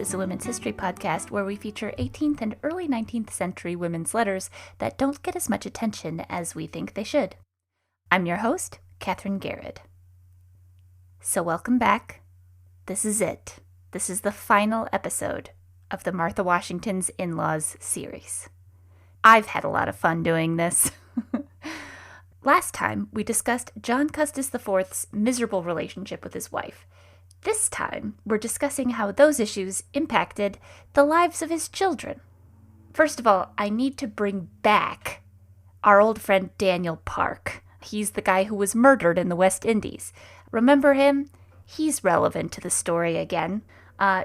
is a women's history podcast where we feature 18th and early 19th century women's letters that don't get as much attention as we think they should. I'm your host, Catherine Garrett. So welcome back. This is it. This is the final episode of the Martha Washington's In-Laws series. I've had a lot of fun doing this. Last time, we discussed John Custis IV's miserable relationship with his wife. This time, we're discussing how those issues impacted the lives of his children. First of all, I need to bring back our old friend Daniel Park. He's the guy who was murdered in the West Indies. Remember him? He's relevant to the story again.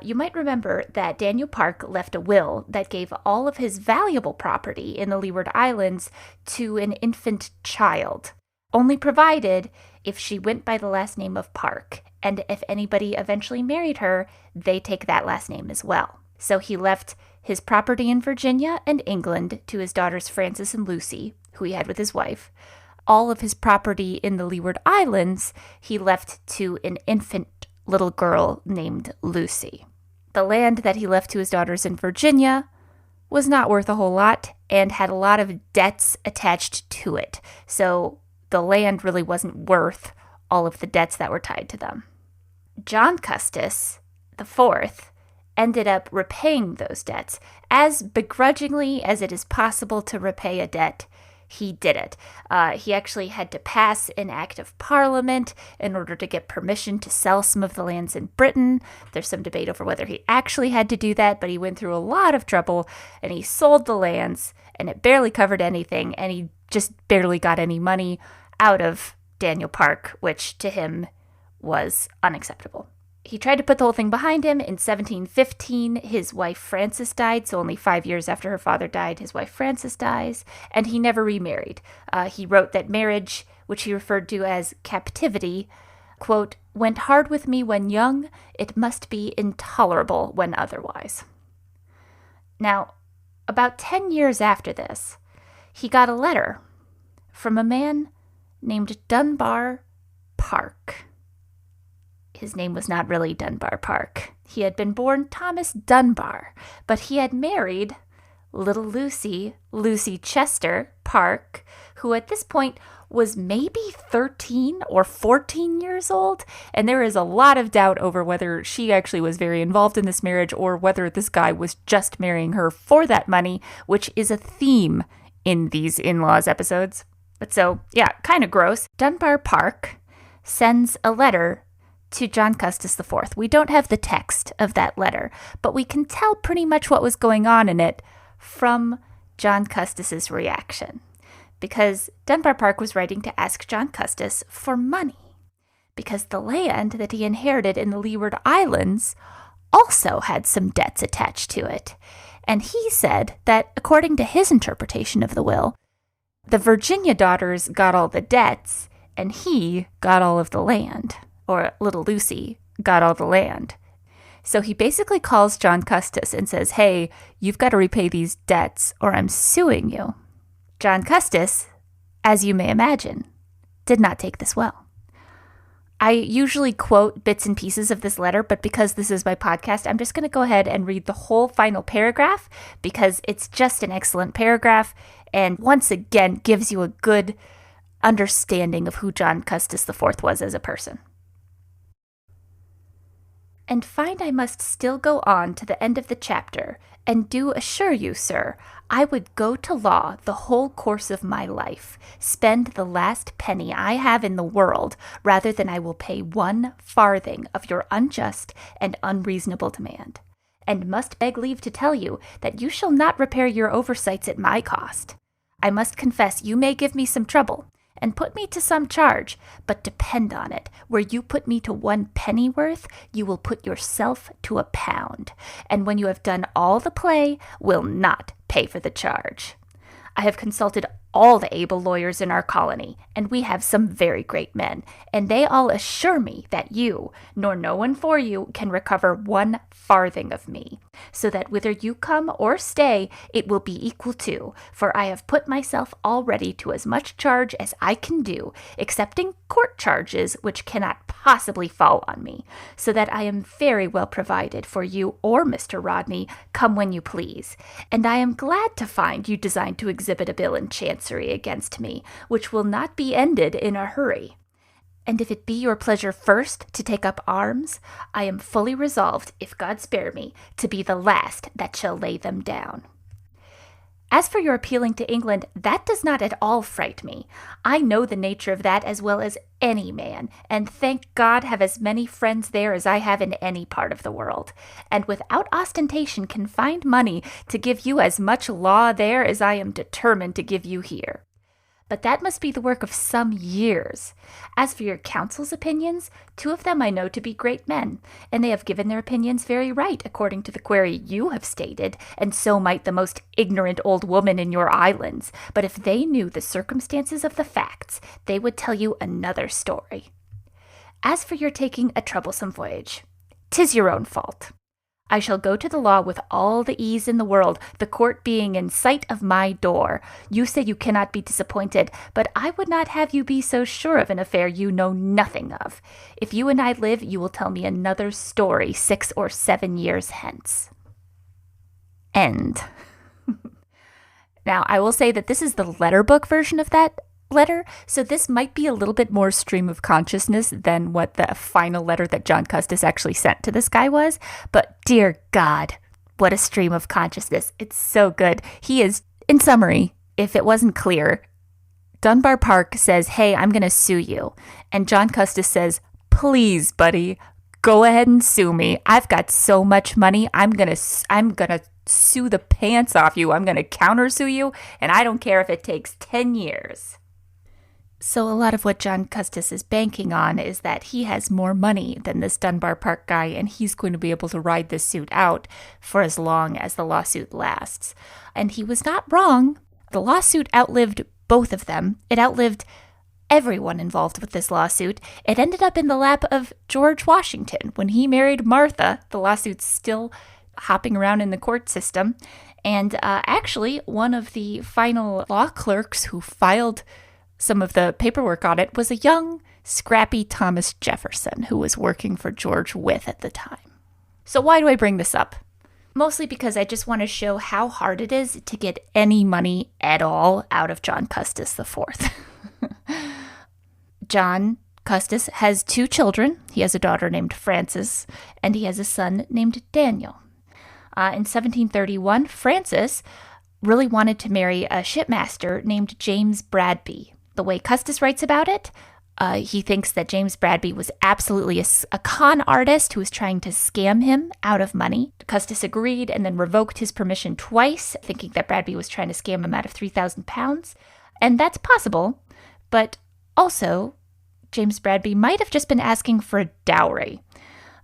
You might remember that Daniel Park left a will that gave all of his valuable property in the Leeward Islands to an infant child, only provided if she went by the last name of Park, and if anybody eventually married her, they take that last name as well. So he left his property in Virginia and England to his daughters Frances and Lucy, who he had with his wife. All of his property in the Leeward Islands he left to an infant little girl named Lucy. The land that he left to his daughters in Virginia was not worth a whole lot and had a lot of debts attached to it. So the land really wasn't worth all of the debts that were tied to them. John Custis IV ended up repaying those debts. As begrudgingly as it is possible to repay a debt, he did it. He actually had to pass an act of parliament in order to get permission to sell some of the lands in Britain. There's some debate over whether he actually had to do that, but he went through a lot of trouble, and he sold the lands, and it barely covered anything, and he just barely got any money out of Daniel Park, which to him was unacceptable. He tried to put the whole thing behind him. In 1715, his wife Frances died, so only 5 years after her father died, his wife Frances dies, and he never remarried. He wrote that marriage, which he referred to as captivity, quote, went hard with me when young, it must be intolerable when otherwise. Now, about 10 years after this, he got a letter from a man named Dunbar Park. His name was not really Dunbar Park. He had been born Thomas Dunbar, but he had married little Lucy Chester Park, who at this point was maybe 13 or 14 years old, and there is a lot of doubt over whether she actually was very involved in this marriage or whether this guy was just marrying her for that money, which is a theme in these in-laws episodes. But so, yeah, kind of gross. Dunbar Park sends a letter to John Custis IV. We don't have the text of that letter, but we can tell pretty much what was going on in it from John Custis's reaction. Because Dunbar Park was writing to ask John Custis for money, because the land that he inherited in the Leeward Islands also had some debts attached to it. And he said that, according to his interpretation of the will, the Virginia daughters got all the debts, and he got all of the land. Or little Lucy got all the land. So he basically calls John Custis and says, hey, you've got to repay these debts or I'm suing you. John Custis, as you may imagine, did not take this well. I usually quote bits and pieces of this letter, but because this is my podcast, I'm just going to go ahead and read the whole final paragraph because it's just an excellent paragraph and once again gives you a good understanding of who John Custis IV was as a person. And find I must still go on to the end of the chapter, and do assure you, sir, I would go to law the whole course of my life, spend the last penny I have in the world, rather than I will pay 1 farthing of your unjust and unreasonable demand, and must beg leave to tell you that you shall not repair your oversights at my cost. I must confess you may give me some trouble, and put me to some charge, but depend on it, where you put me to 1 pennyworth, you will put yourself to a pound, and when you have done all the play, will not pay for the charge. I have consulted all the able lawyers in our colony, and we have some very great men, and they all assure me that you, nor no one for you, can recover 1 farthing of me, so that whither you come or stay, it will be equal to, for I have put myself already to as much charge as I can do, excepting court charges, which cannot possibly fall on me, so that I am very well provided for you or Mr. Rodney, come when you please, and I am glad to find you design to exhibit a bill in chancery against me, which will not be ended in a hurry. And if it be your pleasure first to take up arms, I am fully resolved, if God spare me, to be the last that shall lay them down. As for your appealing to England, that does not at all fright me. I know the nature of that as well as any man, and thank God have as many friends there as I have in any part of the world, and without ostentation can find money to give you as much law there as I am determined to give you here. But that must be the work of some years. As for your counsel's opinions, 2 of them I know to be great men, and they have given their opinions very right according to the query you have stated, and so might the most ignorant old woman in your islands. But if they knew the circumstances of the facts, they would tell you another story. As for your taking a troublesome voyage, 'tis your own fault. I shall go to the law with all the ease in the world, the court being in sight of my door. You say you cannot be disappointed, but I would not have you be so sure of an affair you know nothing of. If you and I live, you will tell me another story 6 or 7 years hence. End. Now, I will say that this is the Letterbook version of that letter, so this might be a little bit more stream of consciousness than what the final letter that John Custis actually sent to this guy was, but dear God, what a stream of consciousness. It's so good. He is, in summary, if it wasn't clear, Dunbar Park says, hey, I'm going to sue you, and John Custis says, please, buddy, go ahead and sue me. I've got so much money, I'm gonna sue the pants off you. I'm going to countersue you, and I don't care if it takes 10 years. So a lot of what John Custis is banking on is that he has more money than this Dunbar Park guy, and he's going to be able to ride this suit out for as long as the lawsuit lasts. And he was not wrong. The lawsuit outlived both of them. It outlived everyone involved with this lawsuit. It ended up in the lap of George Washington. When he married Martha, the lawsuit's still hopping around in the court system. And actually, one of the final law clerks who filed some of the paperwork on it was a young, scrappy Thomas Jefferson who was working for George Wythe at the time. So why do I bring this up? Mostly because I just want to show how hard it is to get any money at all out of John Custis IV. John Custis has 2 children. He has a daughter named Frances, and he has a son named Daniel. In 1731, Frances really wanted to marry a shipmaster named James Bradby. The way Custis writes about it, he thinks that James Bradby was absolutely a con artist who was trying to scam him out of money. Custis agreed and then revoked his permission twice, thinking that Bradby was trying to scam him out of £3,000. And that's possible, but also James Bradby might have just been asking for a dowry.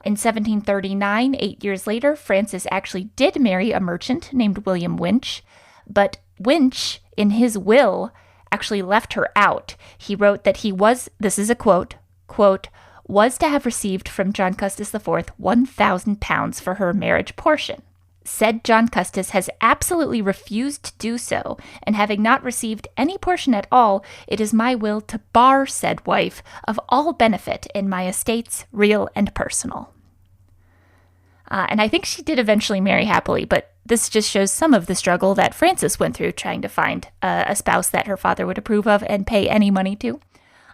In 1739, 8 years later, Frances actually did marry a merchant named William Winch, but Winch, in his will, actually left her out. He wrote that he was, this is a quote, was to have received from John Custis IV £1,000 for her marriage portion. Said John Custis has absolutely refused to do so, and having not received any portion at all, it is my will to bar said wife of all benefit in my estates, real and personal. And I think she did eventually marry happily, but this just shows some of the struggle that Frances went through trying to find a spouse that her father would approve of and pay any money to.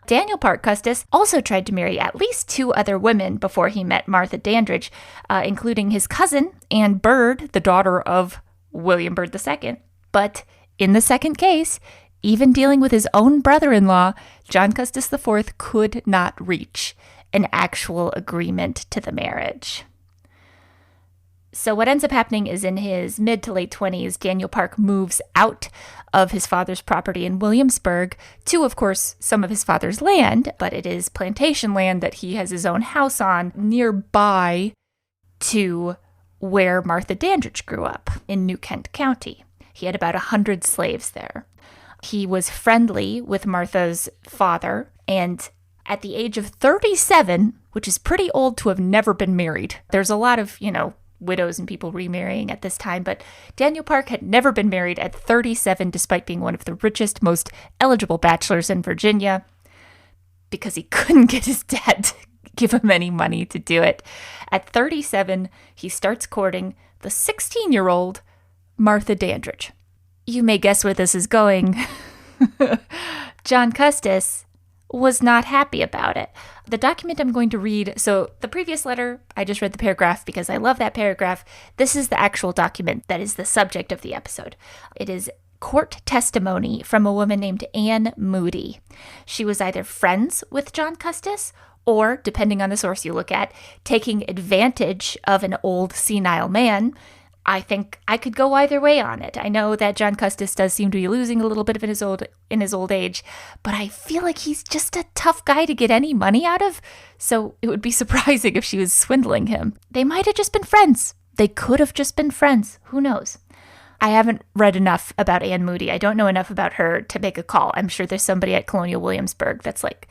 Daniel Parke Custis also tried to marry at least 2 other women before he met Martha Dandridge, including his cousin, Anne Byrd, the daughter of William Byrd II. But in the second case, even dealing with his own brother-in-law, John Custis IV could not reach an actual agreement to the marriage. So what ends up happening is in his mid to late 20s, Daniel Parke moves out of his father's property in Williamsburg to, of course, some of his father's land, but it is plantation land that he has his own house on nearby to where Martha Dandridge grew up in New Kent County. He had about 100 slaves there. He was friendly with Martha's father, and at the age of 37, which is pretty old to have never been married. There's a lot of, widows and people remarrying at this time, but Daniel Park had never been married at 37, despite being one of the richest, most eligible bachelors in Virginia, because he couldn't get his dad to give him any money to do it. At 37, he starts courting the 16-year-old Martha Dandridge. You may guess where this is going. John Custis was not happy about it. The document I'm going to read, so the previous letter, I just read the paragraph because I love that paragraph. This is the actual document that is the subject of the episode. It is court testimony from a woman named Anne Moody. She was either friends with John Custis or, depending on the source you look at, taking advantage of an old senile man. I think I could go either way on it. I know that John Custis does seem to be losing a little bit of in his old age, but I feel like he's just a tough guy to get any money out of, so it would be surprising if she was swindling him. They might have just been friends. They could have just been friends. Who knows? I haven't read enough about Anne Moody. I don't know enough about her to make a call. I'm sure there's somebody at Colonial Williamsburg that's like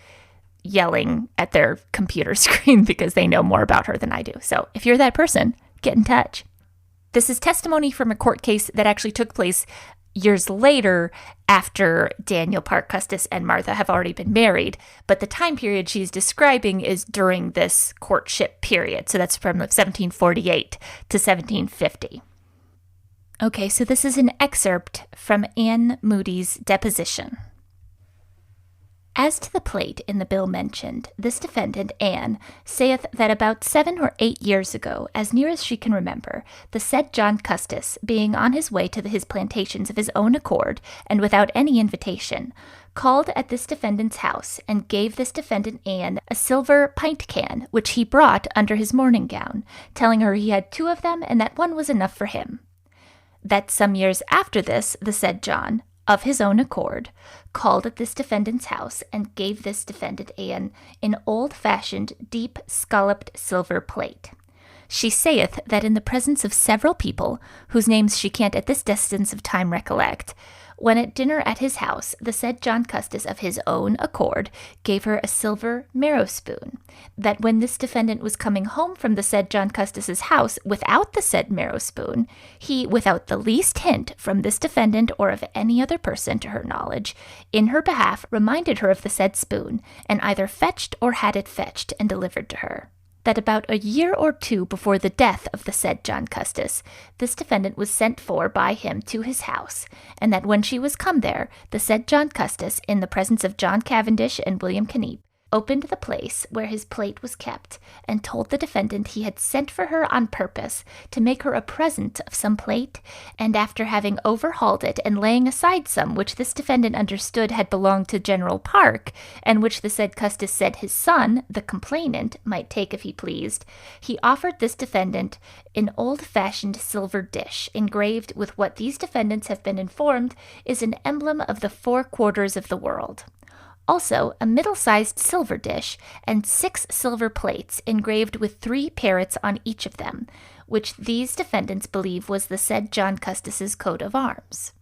yelling at their computer screen because they know more about her than I do. So if you're that person, get in touch. This is testimony from a court case that actually took place years later after Daniel Park Custis and Martha have already been married. But the time period she's describing is during this courtship period. So that's from 1748 to 1750. Okay, so this is an excerpt from Anne Moody's deposition. As to the plate in the bill mentioned, this defendant, Anne, saith that about 7 or 8 years ago, as near as she can remember, the said John Custis, being on his way to his plantations of his own accord, and without any invitation, called at this defendant's house, and gave this defendant Anne a silver pint can, which he brought under his morning gown, telling her he had 2 of them, and that one was enough for him. That some years after this, the said John, of his own accord, called at this defendant's house and gave this defendant Anne an old-fashioned, deep, scalloped silver plate. She saith that in the presence of several people, whose names she can't at this distance of time recollect, when at dinner at his house, the said John Custis of his own accord gave her a silver marrow spoon, that when this defendant was coming home from the said John Custis's house without the said marrow spoon, he, without the least hint from this defendant or of any other person to her knowledge, in her behalf reminded her of the said spoon, and either fetched or had it fetched and delivered to her. That about a year or 2 before the death of the said John Custis, this defendant was sent for by him to his house, and that when she was come there, the said John Custis, in the presence of John Cavendish and William Caneep, opened the place where his plate was kept, and told the defendant he had sent for her on purpose to make her a present of some plate, and after having overhauled it and laying aside some which this defendant understood had belonged to General Park, and which the said Custis said his son, the complainant, might take if he pleased, he offered this defendant an old-fashioned silver dish, engraved with what these defendants have been informed is an emblem of the 4 quarters of the world. Also, a middle-sized silver dish and 6 silver plates engraved with 3 parrots on each of them, which these defendants believe was the said John Custis's coat of arms.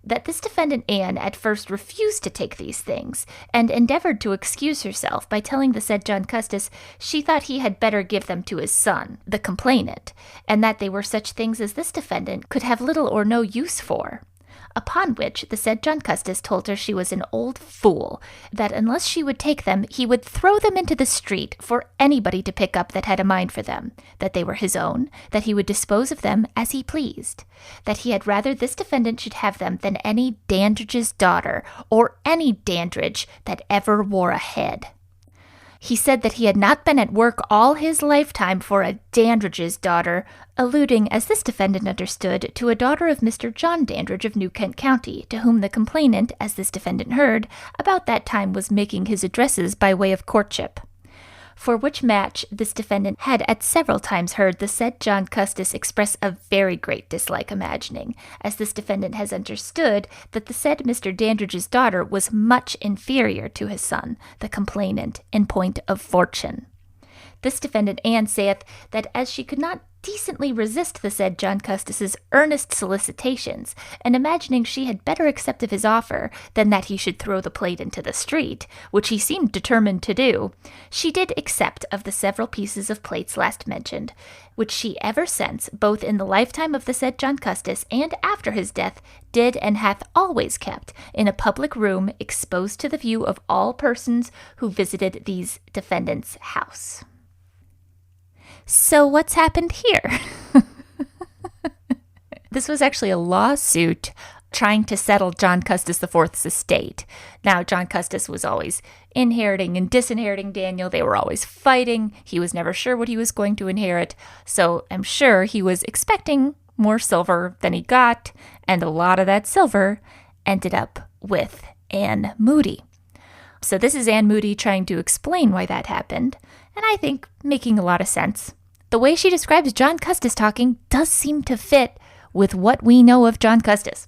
That this defendant Anne at first refused to take these things, and endeavored to excuse herself by telling the said John Custis she thought he had better give them to his son, the complainant, and that they were such things as this defendant could have little or no use for. Upon which the said John Custis told her she was an old fool, that unless she would take them, he would throw them into the street for anybody to pick up that had a mind for them, that they were his own, that he would dispose of them as he pleased, that he had rather this defendant should have them than any Dandridge's daughter, or any Dandridge that ever wore a head. He said that he had not been at work all his lifetime for a Dandridge's daughter, alluding, as this defendant understood, to a daughter of Mr. John Dandridge of New Kent County, to whom the complainant, as this defendant heard, about that time was making his addresses by way of courtship. For which match this defendant had at several times heard the said John Custis express a very great dislike, imagining, as this defendant has understood, that the said Mr. Dandridge's daughter was much inferior to his son, the complainant, in point of fortune. This defendant Anne saith that as she could not decently resist the said John Custis's earnest solicitations, and imagining she had better accept of his offer than that he should throw the plate into the street, which he seemed determined to do, she did accept of the several pieces of plates last mentioned, which she ever since, both in the lifetime of the said John Custis and after his death, did and hath always kept in a public room exposed to the view of all persons who visited these defendants' house. So what's happened here? This was actually a lawsuit trying to settle John Custis IV's estate. Now, John Custis was always inheriting and disinheriting Daniel. They were always fighting. He was never sure what he was going to inherit. So I'm sure he was expecting more silver than he got, and a lot of that silver ended up with Anne Moody. So this is Anne Moody trying to explain why that happened, and I think making a lot of sense. The way she describes John Custis talking does seem to fit with what we know of John Custis.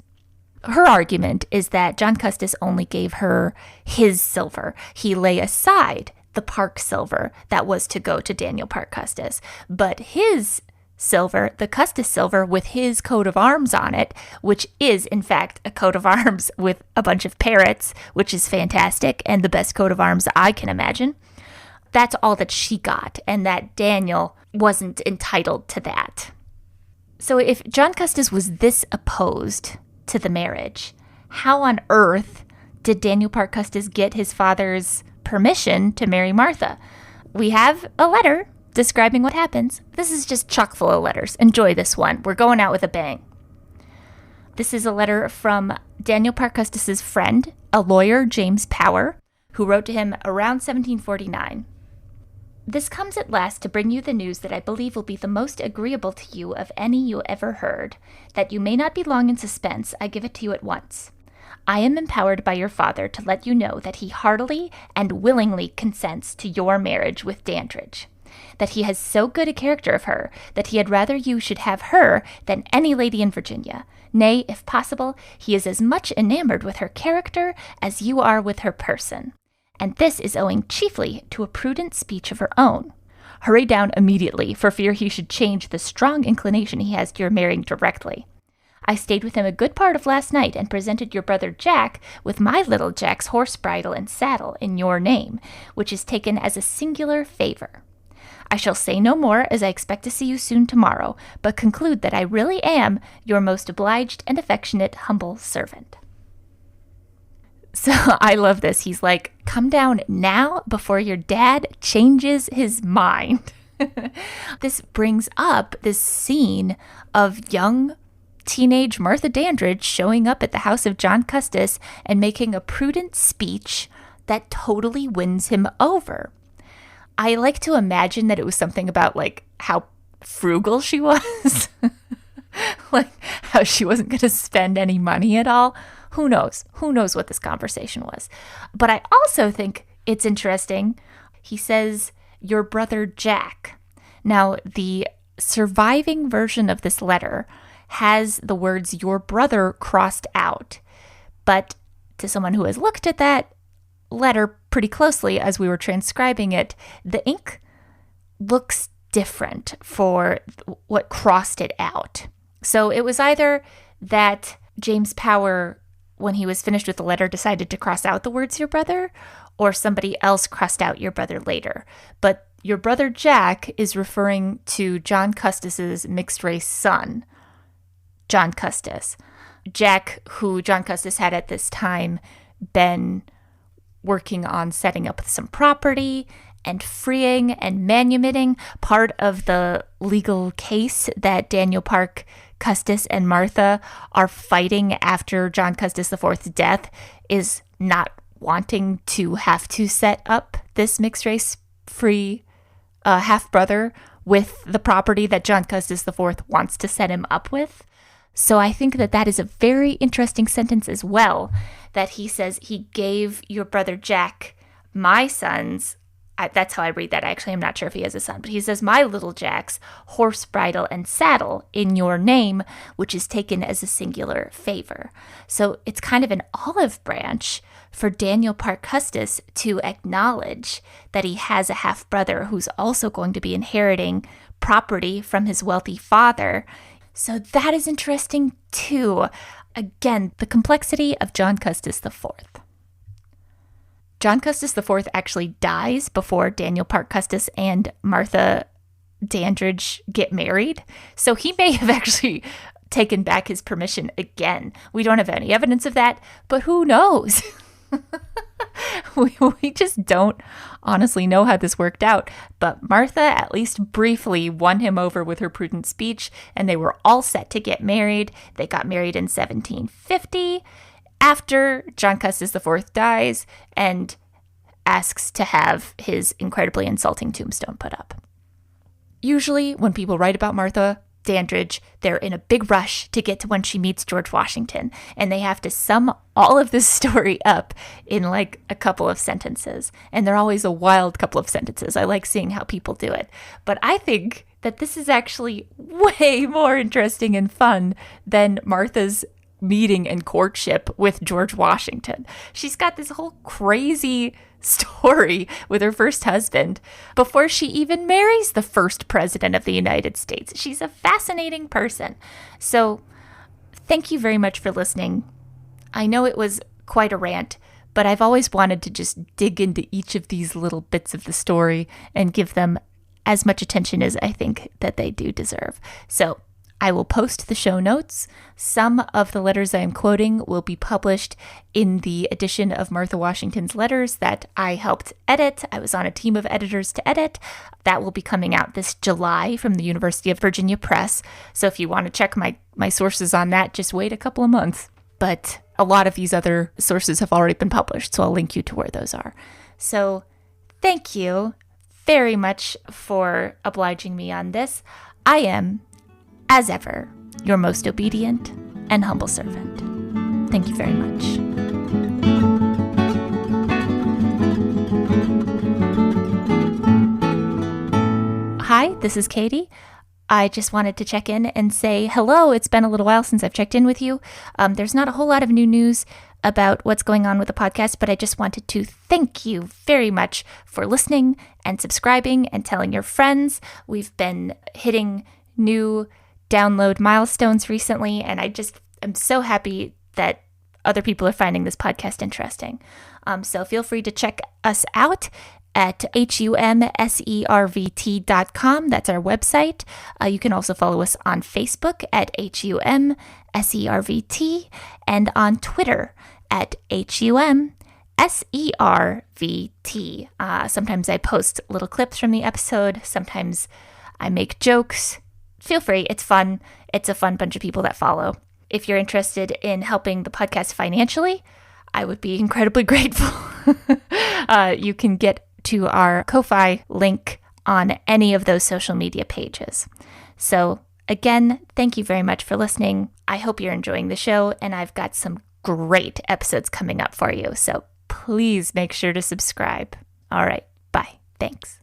Her argument is that John Custis only gave her his silver. He lay aside the Park silver that was to go to Daniel Park Custis. But his silver, the Custis silver with his coat of arms on it, which is in fact a coat of arms with a bunch of parrots, which is fantastic and the best coat of arms I can imagine, that's all that she got, and that Daniel wasn't entitled to that. So if John Custis was this opposed to the marriage, how on earth did Daniel Park Custis get his father's permission to marry Martha? We have a letter describing what happens. This is just chock full of letters. Enjoy this one. We're going out with a bang. This is a letter from Daniel Park Custis's friend, a lawyer, James Power, who wrote to him around 1749. This comes at last to bring you the news that I believe will be the most agreeable to you of any you ever heard. That you may not be long in suspense, I give it to you at once. I am empowered by your father to let you know that he heartily and willingly consents to your marriage with Dandridge. That he has so good a character of her, that he had rather you should have her than any lady in Virginia. Nay, if possible, he is as much enamored with her character as you are with her person. And this is owing chiefly to a prudent speech of her own. Hurry down immediately, for fear he should change the strong inclination he has to your marrying directly. I stayed with him a good part of last night, and presented your brother Jack with my little Jack's horse bridle and saddle in your name, which is taken as a singular favor. I shall say no more, as I expect to see you soon tomorrow, but conclude that I really am your most obliged and affectionate humble servant. So I love this. He's like, come down now before your dad changes his mind. This brings up this scene of young teenage Martha Dandridge showing up at the house of John Custis and making a prudent speech that totally wins him over. I like to imagine that it was something about like how frugal she was, like how she wasn't going to spend any money at all. Who knows? Who knows what this conversation was? But I also think it's interesting. He says, your brother Jack. Now, the surviving version of this letter has the words your brother crossed out. But to someone who has looked at that letter pretty closely as we were transcribing it, the ink looks different for what crossed it out. So it was either that James Power, when he was finished with the letter, decided to cross out the words your brother, or somebody else crossed out your brother later. But your brother Jack is referring to John Custis's mixed-race son, John Custis. Jack, who John Custis had at this time been working on setting up some property and freeing and manumitting. Part of the legal case that Daniel Park Custis and Martha are fighting after John Custis IV's death is not wanting to have to set up this mixed-race free half-brother with the property that John Custis IV wants to set him up with. So I think that that is a very interesting sentence as well, that he says he gave your brother Jack my son's, that's how I read that. Actually, I'm not sure if he has a son, but he says my little Jack's horse bridle and saddle in your name, which is taken as a singular favor. So it's kind of an olive branch for Daniel Park Custis to acknowledge that he has a half-brother who's also going to be inheriting property from his wealthy father. So that is interesting too. Again, the complexity of John Custis IV. John Custis IV actually dies before Daniel Parke Custis and Martha Dandridge get married. So he may have actually taken back his permission again. We don't have any evidence of that, but who knows? we just don't honestly know how this worked out. But Martha at least briefly won him over with her prudent speech, and they were all set to get married. They got married in 1750 after John Custis IV dies and asks to have his incredibly insulting tombstone put up. Usually when people write about Martha Dandridge, they're in a big rush to get to when she meets George Washington, and they have to sum all of this story up in like a couple of sentences. And they're always a wild couple of sentences. I like seeing how people do it. But I think that this is actually way more interesting and fun than Martha's meeting and courtship with George Washington. She's got this whole crazy story with her first husband before she even marries the first president of the United States. She's a fascinating person. So thank you very much for listening. I know it was quite a rant, but I've always wanted to just dig into each of these little bits of the story and give them as much attention as I think that they do deserve. So I will post the show notes. Some of the letters I am quoting will be published in the edition of Martha Washington's letters that I helped edit. I was on a team of editors to edit. That will be coming out this July from the University of Virginia Press. So if you want to check my sources on that, just wait a couple of months. But a lot of these other sources have already been published, so I'll link you to where those are. So thank you very much for obliging me on this. I am, as ever, your most obedient and humble servant. Thank you very much. Hi, this is Katie. I just wanted to check in and say hello. It's been a little while since I've checked in with you. There's not a whole lot of new news about what's going on with the podcast, but I just wanted to thank you very much for listening and subscribing and telling your friends. We've been hitting new download milestones recently, and I'm so happy that other people are finding this podcast interesting. So feel free to check us out at humservt.com. That's our website. You can also follow us on Facebook at humservt and on Twitter at humservt. Sometimes I post little clips from the episode. Sometimes I make jokes. Feel free. It's fun. It's a fun bunch of people that follow. If you're interested in helping the podcast financially, I would be incredibly grateful. You can get to our Ko-Fi link on any of those social media pages. So again, thank you very much for listening. I hope you're enjoying the show, and I've got some great episodes coming up for you. So please make sure to subscribe. All right. Bye. Thanks.